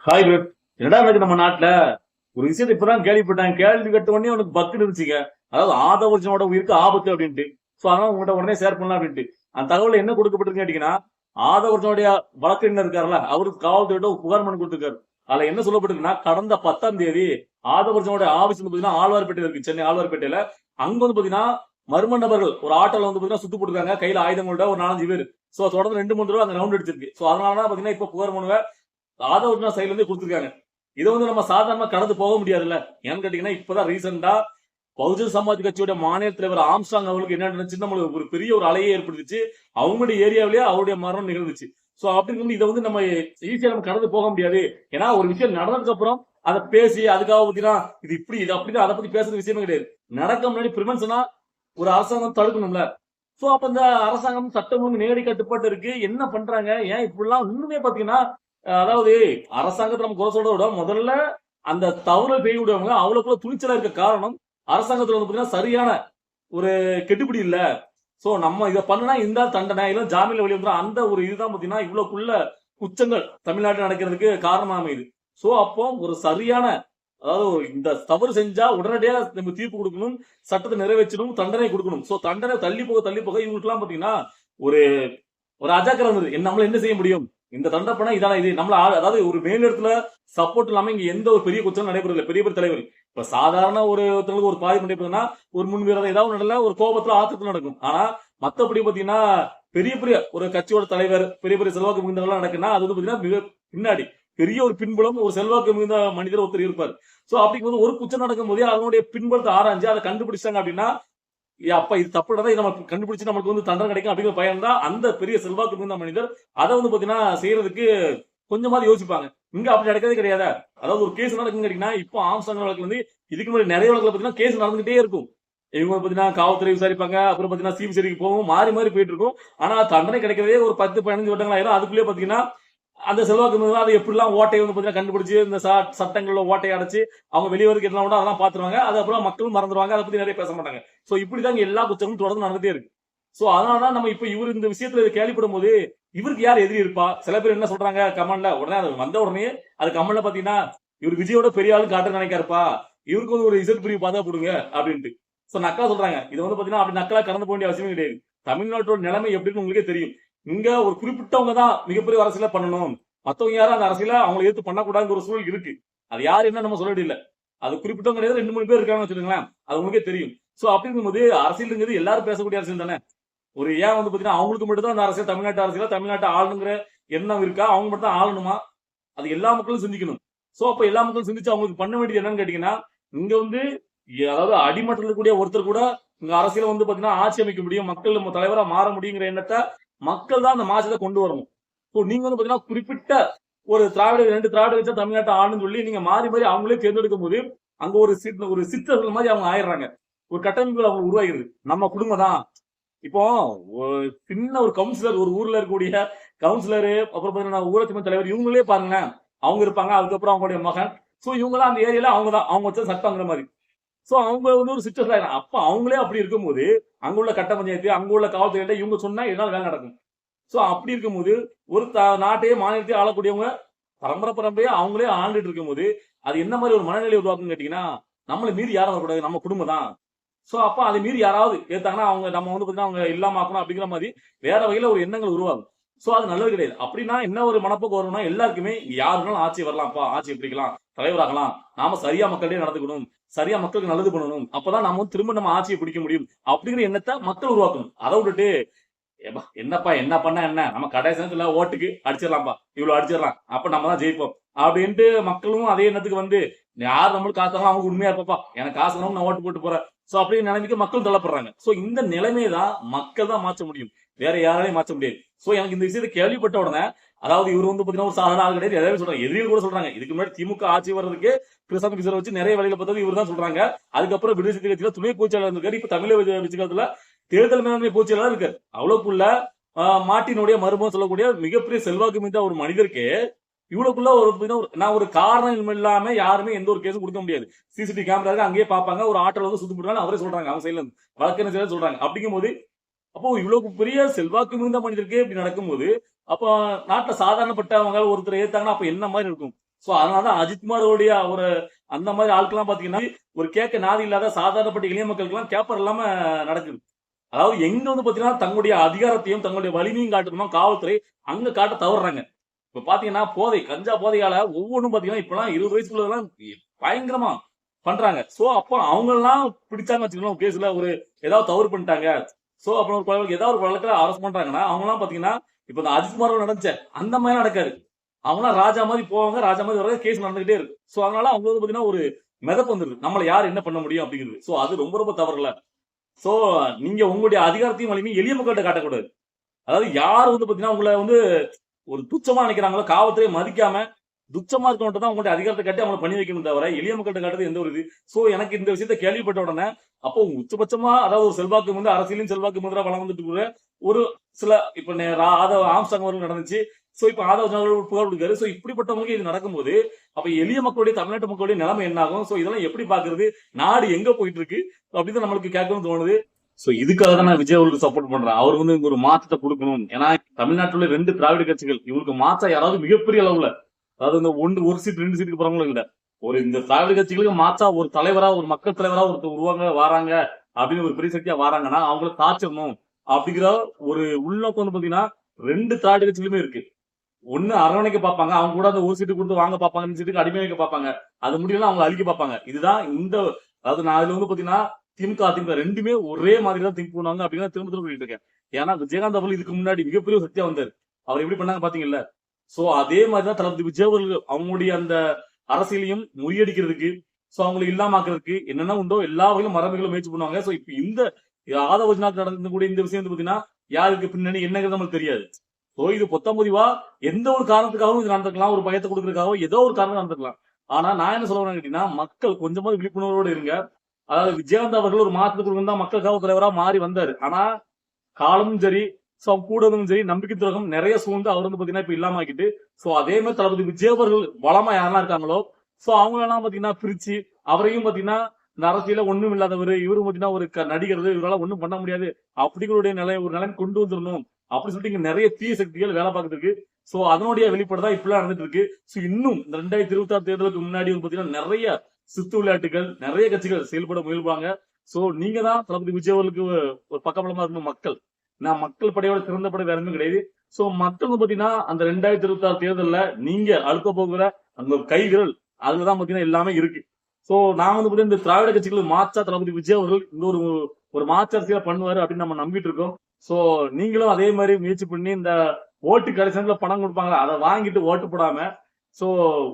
Hi bread. என்னடா இருக்கு நம்ம நாட்டுல ஒரு விஷயத்தை இப்பதான் கேள்விப்பட்டாங்க. கேள்வி கட்ட உடனே அவனுக்கு பக்குன்னு இருந்துச்சுங்க. அதாவது ஆதவர்ஜனோட உயிருக்கு ஆபத்து அப்படின்ட்டு. சோ அதனால உங்கள்கிட்ட உடனே ஷேர் பண்ணலாம் அப்படின்ட்டு. அந்த தகவல் என்ன கொடுக்கப்பட்டிருக்கு கேட்டீங்கன்னா, ஆதவர்ஜனுடைய வழக்கறிஞர் இருக்காருல்ல, அவருக்கு காவல்துறையிட்ட ஒரு புகார் மனு கொடுத்திருக்காரு. அதுல என்ன சொல்லப்பட்டிருக்குன்னா, கடந்த 10ஆம் தேதி ஆதவர்ஜனோட ஆபீஸ் வந்து பாத்தீங்கன்னா ஆழ்வார்பேட்டையில இருக்கு, சென்னை ஆழ்வார்பேட்டையில. அங்க வந்து பாத்தீங்கன்னா மர்ம நபர்கள் ஒரு ஆட்டோல வந்து பாத்தீங்கன்னா சுட்டு போட்டுருக்காங்க, கையில ஆயுதங்களோட ஒரு 4-5 பேர். சோ தொடர்ந்து 2-3 தடவை அங்க ரவுண்ட் அடிச்சிருக்கு. சோ அதனாலதான் பாத்தீங்கன்னா இப்ப புகார் மனுவை ஆதவர்ஜனா சைட்ல இருந்து கொடுத்திருக்காங்க. இதை வந்து நம்ம சாதாரணமா கடந்து போக முடியாதுல்ல. ஏன்னு கேட்டீங்கன்னா, இப்பதான் ரீசெண்டா பகுஜன் சமாஜ் கட்சியோட மாநில தலைவர் ஆம்ஸ்ட்ராங் அவர்களுக்கு என்ன நடந்துச்சு, நம்மளுக்கு ஒரு பெரிய ஒரு அலையே ஏற்படுத்துச்சு. அவங்களுடைய ஏரியாவிலேயே அவருடைய மரணம் நிகழ்ந்துச்சு. சோ அப்படி இதை வந்து நம்ம ஈஸியா நம்ம கடந்து போக முடியாது. ஏன்னா ஒரு விஷயம் நடந்ததுக்கு அப்புறம் அதை பேசி அதுக்காக பாத்தீங்கன்னா இது இப்படி இது அப்படின்னு அதை பத்தி பேசுற விஷயமே கிடையாது. நடக்க முன்னாடி பிரிவென்ஷனா ஒரு அரசாங்கம் தடுக்கணும்ல. சோ அப்ப இந்த அரசாங்கம் சட்டம் ஒழுங்கு நேரடி கட்டுப்பாட்டு இருக்கு. என்ன பண்றாங்க, ஏன் இப்படிலாம் இன்னுமே பாத்தீங்கன்னா அதாவது அரசாங்கத்தை நம்ம குறை சொல்றத விட முதல்ல அந்த தவறை செய்யக்கூடியவங்க அவ்வளவுக்குள்ள துணிச்சலா இருக்க காரணம் அரசாங்கத்துல வந்து பாத்தீங்கன்னா சரியான ஒரு கெட்டுப்பிடி இல்ல. சோ நம்ம இதை பண்ணா இந்த தண்டனை இல்ல ஜாமீன்ல வெளியே வந்துடும், அந்த ஒரு இதுதான் பாத்தீங்கன்னா இவ்வளவுக்குள்ள குற்றங்கள் தமிழ்நாட்டில் நடக்கிறதுக்கு காரணமா அமையுது. சோ அப்போ ஒரு சரியான, அதாவது இந்த தவறு செஞ்சா உடனடியாக நம்ம தீர்ப்பு கொடுக்கணும், சட்டத்தை நிறைவேற்றணும், தண்டனை கொடுக்கணும். சோ தண்டனை தள்ளி போக இவங்களுக்கு எல்லாம் பாத்தீங்கன்னா ஒரு ஒரு அஜாக்கிரம் இருந்தது. நம்மள என்ன செய்ய முடியும், இந்த தண்டனை பண்ணா இதான இது நம்மள அதாவது ஒரு மேலிடத்துல சப்போர்ட் இல்லாம இங்க எந்த ஒரு பெரிய குற்றம் நடைபெறல. பெரிய பெரிய தலைவர் இப்ப சாதாரண ஒருத்தவங்களுக்கு ஒரு பாதிப்பு நடைபெறுதுன்னா ஒரு முன்வீரதை ஏதாவது நடல, ஒரு கோபத்துல ஆத்திரத்துல நடக்கும். ஆனா மத்தபடி பாத்தீங்கன்னா பெரிய பெரிய ஒரு கட்சியோட தலைவர், பெரிய பெரிய செல்வாக்கு மிகுந்தவர்கள் நடக்குன்னா அது வந்து பாத்தீங்கன்னா மிக பின்னாடி பெரிய ஒரு பின்புலம் ஒரு செல்வாக்கு மிகுந்த மனிதர் ஒருத்தர் இருப்பார். சோ அப்படிங்கும்போது ஒரு குற்றம் நடக்கும் போதே அதனுடைய பின்புலத்தை ஆராய்ஞ்சு அதை கண்டுபிடிச்சாங்க அப்படின்னா, அப்ப இது தப்புறதா இதை நம்ம கண்டுபிடிச்சு நமக்கு வந்து தண்டனை கிடைக்கும் அப்படிங்கிற பயம் தான் அந்த பெரிய செல்வாக்கு மிகுந்த மனிதர் அதை வந்து பாத்தீங்கன்னா செய்யறதுக்கு கொஞ்சமாவது யோசிப்பாங்க. இங்க அப்படி நடக்கிறதே கிடையாது. அதாவது ஒரு கேஸ் நடக்குன்னு கேட்டீங்கன்னா, இப்போ ஆம்ஸ்ட்ராங் வழக்கு வந்து இதுக்கு முன்னாடி நிறைய வழக்குல பாத்தீங்கன்னா கேஸ் நடந்துகிட்டே இருக்கும். இவங்க பாத்தீங்கன்னா காவல்துறை விசாரிப்பாங்க, அப்புறம் பாத்தீங்கன்னா சிபிசிஐடிக்கு போகும், மாறி மாறி போயிட்டு இருக்கும். ஆனா தண்டனை கிடைக்கிறதே ஒரு 10-15 வருடங்கள் ஆயிரும். அதுக்குள்ளே பாத்தீங்கன்னா அந்த செல்வாக்கு மிகுந்த அதை எப்படிலாம் ஓட்டையை வந்து பாத்தீங்கன்னா கண்டுபிடிச்சு இந்த சட்டங்கள்ல ஓட்டையை அடைச்சு அவங்க வெளிவருக்கு எல்லாம் கூட அதெல்லாம் பாத்துருவாங்க. அது அப்புறம் மக்களும் மறந்துடுவாங்க, அதை பத்தி நிறைய பேச மாட்டாங்க. சோ இப்படிதான் எல்லா குற்றங்களும் தொடர்ந்து நடந்துட்டே இருக்கு. சோ அதனாலதான் நம்ம இப்ப இவர் இந்த விஷயத்துல கேள்விப்படும் போது இவருக்கு யார் எதிரி இருப்பா, சில பேர் என்ன சொல்றாங்க கமெண்ட்ல, உடனே அது வந்த உடனே அது கமெண்ட்ல பாத்தீங்கன்னா இவர் விஜயோட பெரிய ஆளு காட்டு நினைக்காருப்பா, இவருக்கு வந்து ஒரு இசட் பிரிவு பார்த்தா போடுங்க அப்படின்ட்டு. சோ நக்கலா சொல்றாங்க. இது வந்து பாத்தீங்கன்னா அப்படி நக்கலா கடந்து போக வேண்டிய அவசியம் கிடையாது. தமிழ்நாட்டோட நிலைமை எப்படின்னு உங்களுக்கே தெரியும். இங்க ஒரு குறிப்பிட்டவங்க தான் மிகப்பெரிய அரசியல பண்ணணும், மத்தவங்க யாரும் அந்த அரசியல அவங்களை எடுத்து பண்ணக்கூடாதுங்கிற ஒரு சூழல் இருக்கு. அது யாரு என்ன நம்ம சொல்ல இல்ல. அது குறிப்பிட்டவங்க கிடையாது, 2-3 பேர் இருக்காங்கன்னு வச்சுக்கோங்களேன், அது உங்களுக்கே தெரியும். சோ அப்படி இருக்கும்போது அரசியல்ங்கிறது எல்லாரும் பேசக்கூடிய அரசியல் தானே. ஒரு ஏன் வந்து பாத்தீங்கன்னா அவங்களுக்கு மட்டும் தான் அந்த அரசியல், தமிழ்நாட்டு அரசியல தமிழ்நாட்டை ஆளுங்கிற எண்ணம் இருக்கா, அவங்க மட்டும் தான் ஆளணுமா, அது எல்லா மக்களும் சிந்திக்கணும். சோ அப்ப எல்லா மக்களும் சிந்திச்சு அவங்களுக்கு பண்ண வேண்டியது என்னன்னு கேட்டீங்கன்னா, இங்க வந்து அதாவது அடிமட்டத்தில் இருக்கக்கூடிய ஒருத்தர் கூட இங்க அரசியல வந்து பாத்தீங்கன்னா ஆட்சி அமைக்க முடியும், மக்கள் நம்ம தலைவரா மாற முடியுங்கிற எண்ணத்தை மக்கள் தான் அந்த மாற்றத்தை கொண்டு வரணும். சோ நீங்க வந்து பாத்தீங்கன்னா குறிப்பிட்ட ஒரு திராவிட 2 திராவிட வச்சா தமிழ்நாட்டை ஆளுன்னு சொல்லி நீங்க மாறி மாறி அவங்களே தேர்ந்தெடுக்கும் போது அங்க ஒரு சித்தர்கள் மாதிரி அவங்க ஆயிடுறாங்க. ஒரு கட்டமைப்புகள் அவங்க உருவாகிறது. நம்ம குடும்பம் தான். இப்போ சின்ன ஒரு கவுன்சிலர், ஒரு ஊர்ல இருக்கக்கூடிய கவுன்சிலரு, அப்புறம் பாத்தீங்கன்னா ஊராட்சி மன்ற தலைவர், இவங்களே பாருங்களேன், அவங்க இருப்பாங்க. அதுக்கப்புறம் அவங்களுடைய மகன். சோ இவங்க அந்த ஏரியால அவங்க தான், அவங்க வச்ச சட்டங்கிற மாதிரி. சோ அவங்க வந்து ஒரு சிஸ்டர். அப்ப அவங்களே அப்படி இருக்கும்போது அங்க உள்ள கட்ட பஞ்சாயத்து, அங்க உள்ள காவல்துறை இவங்க சொன்னா எதாவது வேலை நடக்கும். சோ அப்படி இருக்கும்போது ஒரு நாட்டையே மாநிலத்தையே ஆளக்கூடியவங்க பரம்பரையா அவங்களே ஆண்டுட்டு இருக்கும்போது அது என்ன மாதிரி ஒரு மனநிலை உருவாக்குன்னு கேட்டீங்கன்னா, நம்மளை மீறி யாரும் வரக்கூடாது, நம்ம குடும்பம் தான். சோ அப்ப அதை மீறி யாராவது ஏத்தாங்கன்னா அவங்க நம்ம வந்து பாத்தீங்கன்னா அவங்க இல்லாம ஆக்கணும் அப்படிங்கிற மாதிரி வேற வகையில ஒரு எண்ணங்கள் உருவாகும். சோ அது நல்லது கிடையாது. அப்படின்னா என்ன ஒரு மனப்போக்கு வரும்னா, எல்லாருக்குமே யாருனாலும் ஆட்சி வரலாம்ப்பா, ஆட்சி எப்படிக்கலாம், தலைவராகலாம், நாம சரியா மக்களிடையே நடந்துக்கணும், சரியா மக்களுக்கு நல்லது பண்ணணும், அப்பதான் நம்ம வந்து திரும்ப நம்ம ஆட்சியை பிடிக்க முடியும் அப்படிங்கிற எண்ணத்தை மக்கள் உருவாக்கணும். அதை விட்டுட்டு என்னப்பா என்ன பண்ணா என்ன, நம்ம கடைசி நேரத்துல ஓட்டுக்கு அடிச்சிடலாம்ப்பா, இவ்வளவு அடிச்சிடலாம், அப்ப நம்ம தான் ஜெயிப்போம் அப்படின்ட்டு மக்களும் அதே எண்ணத்துக்கு வந்து யார் நம்மளுக்கு காசு தரலாம் அவங்க உண்மையா இருப்பா, எனக்கு காசு தரணும் நான் ஓட்டு போட்டு போறேன். சோ அப்படின்னு நிலைமைக்கு மக்கள் தள்ளப்படுறாங்க. சோ இந்த நிலைமையை தான் மக்கள் தான் மாற்ற முடியும், வேற யாராலையும் மாற்ற முடியாது. சோ எனக்கு இந்த விஷயத்தை கேள்விப்பட்ட உடனே, அதாவது இவர் வந்து பாத்தீங்கன்னா ஒரு சாதாரண ஆள் கிடையாது, எல்லாரும் சொல்றாங்க, எதிரிகள் கூட சொல்றாங்க. இதுக்கு முன்னாடி திமுக ஆட்சி வர்றதுக்கு பிரசாந்த் கிஷோரை வச்சு நிறைய வழியில பார்த்தது இவர் தான் சொல்றாங்க. அதுக்கப்புறம் விடுதலை சிறுத்தை கட்சியில துணை பொதுச்செயலாளர் இருக்காரு, இப்ப தமிழக வெற்றிகத்துல தேர்தல் மேலாண்மை பொதுச்செயலாளர் இருக்காரு. அவ்வளவுக்குள்ள மாட்டினுடைய மருமகன் சொல்லக்கூடிய மிகப்பெரிய செல்வாக்கு மிகுந்த ஒரு மனிதருக்கு இவ்வளவுக்குள்ள நான் ஒரு காரணம் இல்லாம யாருமே எந்த ஒரு கேஸும் கொடுக்க முடியாது. சிசிடிவி கேமரா இருக்கு, அங்கேயே பாப்பாங்க, ஒரு ஆட்டோல வந்து சுத்து போட்டாலும் அவரே சொல்றாங்க, அவங்க சைட்ல இருந்து வழக்கறிஞர் சொல்றாங்க. அப்படிங்கும் போது அப்போ இவ்வளவு பெரிய செல்வாக்கு மிகுந்த மனிதருக்கே இப்படி நடக்கும்போது அப்போ நாட்டுல சாதாரணப்பட்டவங்க ஒருத்தர் ஏத்தாங்கன்னா அப்ப என்ன மாதிரி இருக்கும். சோ அதனாலதான் அஜித்குமாரோடைய ஒரு அந்த மாதிரி ஆட்கள்லாம் பாத்தீங்கன்னா ஒரு கேட்க நாதி இல்லாத சாதாரணப்பட்ட எளிய மக்களுக்கு எல்லாம் கேப்பர் இல்லாம நடக்குது. அதாவது எங்க வந்து பாத்தீங்கன்னா தங்களுடைய அதிகாரத்தையும் தங்களுடைய வலிமையும் காட்டணுமோ காவல்துறை அங்க காட்ட தவறுறாங்க. இப்ப பாத்தீங்கன்னா போதை கஞ்சா போதையால ஒவ்வொன்றும் பாத்தீங்கன்னா இப்பெல்லாம் 20 வயசுக்குள்ளதான் பயங்கரமா பண்றாங்க. சோ அப்ப அவங்க எல்லாம் பிடிச்சாங்க வச்சுக்கணும் கேஸ்ல ஒரு ஏதாவது தவறு பண்ணிட்டாங்க. சோ அப்புறம் ஒரு ஏதாவது ஒரு வழக்குல அரசு பண்றாங்கன்னா அவங்க எல்லாம் பாத்தீங்கன்னா இப்ப இந்த அஜித்குமார் நடந்துச்சு அந்த மாதிரி நடக்காது. அவங்களாம் ராஜா மாதிரி போவாங்க, ராஜா மாதிரி வர கேஸ் நடந்துகிட்டே இருக்கு. சோ அதனால அவங்க வந்து பாத்தீங்கன்னா ஒரு மிதப்பு வந்துருது நம்மள யார் என்ன பண்ண முடியும் அப்படிங்கிறது. சோ அது ரொம்ப ரொம்ப தவறுல. சோ நீங்க உங்களுடைய அதிகாரத்தையும் வலிமையும் எளிய மக்கள்கிட்ட காட்டக்கூடாது. அதாவது யார் வந்து பாத்தீங்கன்னா உங்களை வந்து ஒரு துச்சமா நினைக்கிறாங்களோ காவல்துறையை மதிக்காம துச்சமா இருக்கவன்ட்டு தான் உங்களுடைய அதிகாரத்தை காட்டி அவங்களை பண்ணி வைக்கணும் தவிர எளிய மக்கள்கிட்ட காட்டுறது எந்த ஒரு இது. சோ எனக்கு இந்த விஷயத்த கேள்விப்பட்ட உடனே அப்போ உச்சபட்சமா அதாவது ஒரு செல்வாக்கு வந்து அரசியலும் செல்வாக்கு முதலா வளர்ந்துட்டு கூட ஒரு சில இப்ப ஆம்சாங் அவர்கள் நடந்துச்சு. சோ இப்ப ஆதவ புகார் கொடுக்காரு. சோ இப்படிப்பட்டவங்களுக்கு இது நடக்கும்போது அப்ப எளிய மக்களுடைய தமிழ்நாட்டு மக்களுடைய நிலைமை என்ன ஆகும்? சோ இதெல்லாம் எப்படி பாக்குறது? நாடு எங்க போயிட்டு இருக்கு அப்படின்னு நம்மளுக்கு கேட்கணும்னு தோணுது. சோ இதுக்காக தான் நான் விஜய் அவருக்கு சப்போர்ட் பண்றேன். அவர் வந்து ஒரு மாற்றத்தை கொடுக்கணும். ஏன்னா தமிழ்நாட்டுல 2 திராவிட கட்சிகள் இவருக்கு மாற்ற யாராவது மிகப்பெரிய அளவுல அதாவது இந்த ஒரு சீட் 2 சீட்டுக்கு போறவங்களும் இல்ல. ஒரு இந்த திராவிட கட்சிகளுக்கு மாற்றா ஒரு தலைவரா ஒரு மக்கள் தலைவரா ஒருத்தர் உருவாங்க வராங்க அப்படின்னு ஒரு பெரிய சக்தியா வராங்கன்னா அவங்கள தாச்சிடணும் அப்படிங்கிற ஒரு உள்நோக்கம் வந்து பாத்தீங்கன்னா 2 திராவிட கட்சிகளுமே இருக்கு. ஒண்ணு அரவணைக்க பாப்பாங்க, அவங்க கூட அந்த ஒரு சீட்டு கொடுத்து வாங்க பாப்பாங்க, இந்த சீட்டுக்கு அடிமை வைக்க பாப்பாங்க, அது முடியல அவங்க அழிக்க பாப்பாங்க. இதுதான் இந்த அதாவது நான் இதுல வந்து பாத்தீங்கன்னா திமுக அதிமுக 2மே ஒரே மாதிரி தான் திங்க் பண்ணுவாங்க அப்படின்னு திரும்ப திரும்ப சொல்லிட்டு இருக்கேன். ஏன்னா விஜயகாந்த் அவர்கள் இதுக்கு முன்னாடி மிகப்பெரிய சக்தியா வந்தாரு. அவர் எப்படி பண்ணாங்க பாத்தீங்கல்ல. சோ அதே மாதிரிதான் தளபதி விஜய் அவர்கள் அவங்களுடைய அந்த அரசியலையும் முறியடிக்கிறதுக்கு சோ அவங்களை இல்லாமக்கிறதுக்கு என்னென்ன உண்டோ எல்லா வகையிலும் மரபுகளும் முயற்சி பண்ணுவாங்க. சோ இப்ப இந்த ஆதவஜனாக்கு நடந்து கூட இந்த விஷயம் வந்து பாத்தீங்கன்னா யாருக்கு பின்னணி என்னங்கிறது நம்மளுக்கு தெரியாது. சோ இது பொத்தமுதிவா எந்த ஒரு காரணத்துக்காகவும் இது நடந்துக்கலாம், ஒரு பயத்தை கொடுக்கறதுக்காகவும் ஏதோ ஒரு காரணம் நடந்துக்கலாம். ஆனா நான் என்ன சொல்ல வரேன் கேட்டீங்கன்னா மக்கள் கொஞ்சமாவது விழிப்புணர்வோடு இருங்க. அதாவது விஜயகாந்த் அவர்கள் ஒரு மாற்றத்துக்கு தான் மக்கள் காவல் தலைவரா மாறி வந்தாரு. ஆனா காலமும் சரி கூடவும் சரி நம்பிக்கை துரோகம் நிறைய சூழ்ந்து அவர் வந்து பாத்தீங்கன்னா இப்ப இல்லாம ஆக்கிட்டு சோ அதே மாதிரி தளபதி விஜய் அவர்கள் பலமா யாரெல்லாம் இருக்காங்களோ சோ அவங்க எல்லாம் பாத்தீங்கன்னா பிரிச்சு அவரையும் பாத்தீங்கன்னா இந்த அரசியல ஒண்ணும் இல்லாதவர் இவரும் பாத்தீங்கன்னா ஒரு நடிகர் இவரால ஒண்ணும் பண்ண முடியாது அப்படிங்களுடைய ஒரு நிலைமை கொண்டு வந்துடணும் அப்படி சொல்லிட்டு இங்க நிறைய தீய சக்திகள் வேலை பார்த்துட்டு இருக்கு. சோ அதனுடைய வெளிப்பாடுதான் இப்பெல்லாம் நடந்துட்டு இருக்கு. சோ இன்னும் இந்த 2026 தேர்தலுக்கு முன்னாடி பாத்தீங்கன்னா நிறைய சித்து விளையாட்டுகள் நிறைய கட்சிகள் செயல்பட முயல்வாங்க. சோ நீங்க தான் தளபதி விஜய் அவர்களுக்கு ஒரு பக்கபலமா இருக்கணும் மக்கள். நான் மக்கள் படையோட சிறந்த படை வேற எதுவும் கிடையாது. சோ மக்கள் பாத்தீங்கன்னா அந்த 2026 தேர்தல்ல நீங்க அழுத்த போகிற அந்த கை விரல் அதுலதான் பாத்தீங்கன்னா எல்லாமே இருக்கு. சோ நான் வந்து பாத்தீங்கன்னா இந்த திராவிட கட்சிகளுக்கு மாற்றா தளபதி விஜய் அவர்கள் இந்த ஒரு மாற்று அரசியல பண்ணுவாரு அப்படின்னு நம்ம நம்பிட்டு இருக்கோம். சோ நீங்களும் அதே மாதிரி முயற்சி பண்ணி இந்த ஓட்டு கடைசியில பணம் கொடுப்பாங்களா அதை வாங்கிட்டு ஓட்டு போடாம சோ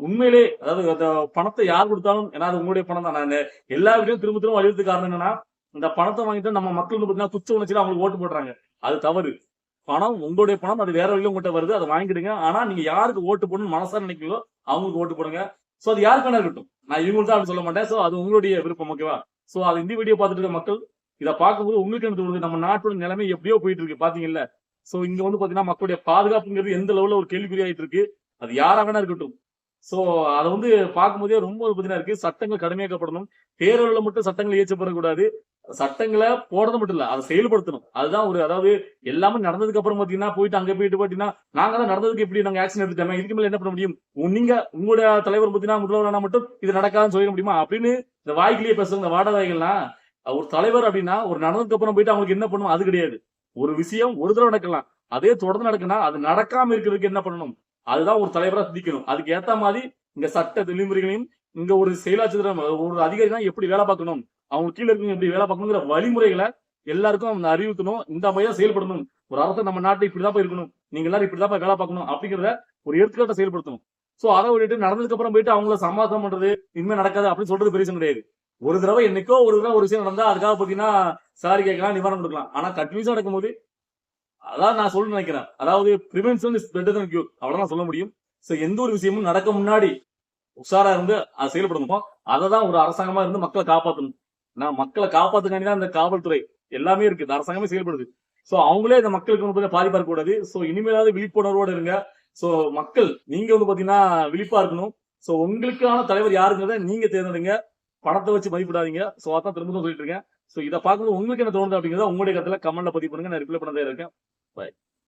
உண்மையிலே அதாவது அந்த பணத்தை யார் கொடுத்தாலும் ஏன்னா அது உங்களுடைய பணம் தான். நான் எல்லா வீட்டையும் திரும்ப திரும்ப வலியுறுத்து காரணம் என்னன்னா இந்த பணத்தை வாங்கிட்டு நம்ம மக்கள் வந்து பாத்தீங்கன்னா துச்ச உணர்ச்சியில அவங்களுக்கு ஓட்டு போடுறாங்க. அது தவறு. பணம் உங்களுடைய பணம் அது வேற வழியில உங்கள்கிட்ட வருது அதை வாங்கிடுங்க. ஆனா நீங்க யாருக்கு ஓட்டு போடணும்னு மனசா நினைக்கிறீங்களோ அவங்களுக்கு ஓட்டு போடுங்க. சோ அது யாருக்கான இருக்கட்டும். நான் இவங்களுக்கு தான் அப்படி சொல்ல மாட்டேன். சோ அது உங்களுடைய விருப்பம். ஓகேவா? சோ அது இந்த வீடியோ பார்த்துட்டு இருக்க மக்கள் இதை பார்க்கும்போது உங்களுக்கு என்ன தோணுது? நம்ம நாட்டோட நிலைமை எப்படியோ போயிட்டு இருக்கு பாத்தீங்கல்ல. சோ இங்க வந்து பாத்தீங்கன்னா மக்களுடைய பாதுகாப்புங்கிறது எந்த லெவல்ல ஒரு கேள்விக்குறி ஆயிட்டு இருக்கு. அது யாராக இருக்கட்டும். சோ அதை வந்து பார்க்கும்போதே ரொம்ப பாத்தீங்கன்னா இருக்கு. சட்டங்கள் கடுமையாக்கப்படணும். பேரளவுல மட்டும் சட்டங்கள் இயற்றப்படக்கூடாது. சட்டங்களை போடுறது மட்டும் இல்ல அதை செயல்படுத்தணும். அதுதான் ஒரு அதாவது எல்லாமே நடந்ததுக்கு அப்புறம் பாத்தீங்கன்னா போயிட்டு அங்க போயிட்டு பாத்தீங்கன்னா நாங்க தான் நடந்ததுக்கு எப்படி நாங்க ஆக்ஷன் எடுத்துட்டோம் இதுக்கு மேல என்ன பண்ண முடியும்? நீங்க உங்களுடைய தலைவர் பாத்தீங்கன்னா முதல்வர் மட்டும் இது நடக்காதுன்னு சொல்ல முடியுமா அப்படின்னு இந்த வாய்க்கிலேயே பேசுறாங்க இந்த வாடகைகள்லாம். ஒரு தலைவர் அப்படின்னா ஒரு நடந்ததுக்கு அப்புறம் போயிட்டு அவங்களுக்கு என்ன பண்ணணும் அது கிடையாது. ஒரு விஷயம் ஒரு தடவை நடக்கலாம். அதே தொடர்ந்து நடக்குன்னா அது நடக்காம இருக்கிறதுக்கு என்ன பண்ணணும் அதுதான் ஒரு தலைவரா சிந்திக்கணும். அதுக்கு ஏத்த மாதிரி இங்க சட்ட விதிமுறைகளையும் இங்க ஒரு செயலாட்சி ஒரு அதிகாரி தான் எப்படி வேலை பார்க்கணும் அவங்க கீழே இருக்கவங்க எப்படி வேலை பார்க்கணுங்கிற வழிமுறைகளை எல்லாருக்கும் அறிவுத்தணும். இந்த மாதிரியா செயல்படணும். ஒரு அரசு நம்ம நாட்டை இப்படிதான் இருக்கணும். நீங்க எல்லாரும் இப்படிதான் வேலை பார்க்கணும் அப்படிங்கிறத ஒரு எடுத்துக்காட்ட செயல்படுத்தணும். சோ அதை விட்டுட்டு நடந்ததுக்கு அப்புறம் போயிட்டு அவங்கள சமாதானம் பண்றது இனிமே நடக்காது அப்படின்னு சொல்றது பெரிய கிடையாது. ஒரு தடவை என்னைக்கோ ஒரு தடவை ஒரு விஷயம் நடந்தா அதுக்காக பாத்தீங்கன்னா சாரி கேட்கலாம் நிவாரணம் கொடுக்கலாம். ஆனா கண்டினியூஸா நடக்கும்போது அதான் நான் சொல்ல நினைக்கிறேன். அதாவது prevention is better then cure அவ்வளவுதான் சொல்ல முடியும். சோ எந்த ஒரு விஷயமும் நடக்க முன்னாடி உஷாரா இருந்து அதை செயல்படணுமோ அததான் ஒரு அரசாங்கமா இருந்து மக்களை காப்பாற்றணும். நான் மக்களை காப்பாத்துக்காண்டி தான் இந்த காவல்துறை எல்லாமே இருக்கு. இந்த அரசாங்கமே செயல்படுது. சோ அவங்களே இந்த மக்களுக்கு பாதிப்பா இருக்க கூடாது. சோ இனிமேலாவது விழிப்புணர்வோடு இருங்க. சோ மக்கள் நீங்க வந்து பாத்தீங்கன்னா விழிப்பா இருக்கணும். சோ உங்களுக்கான தலைவர் யாருங்கிறத நீங்க தேர்ந்தெடுங்க. பணத்தை வச்சு மதிப்பிடாதீங்க. சோ அதான் திரும்ப சொல்லிட்டு இருக்கேன். சோ இதை பார்க்கும்போது உங்களுக்கு என்ன தோணுது அப்படிங்கிறத உங்களுடைய கருத்துல கமெண்ட்ல பதிவு பண்ணுங்க. நான் ரிப்ளை பண்ணதே இருக்கேன். பாய்.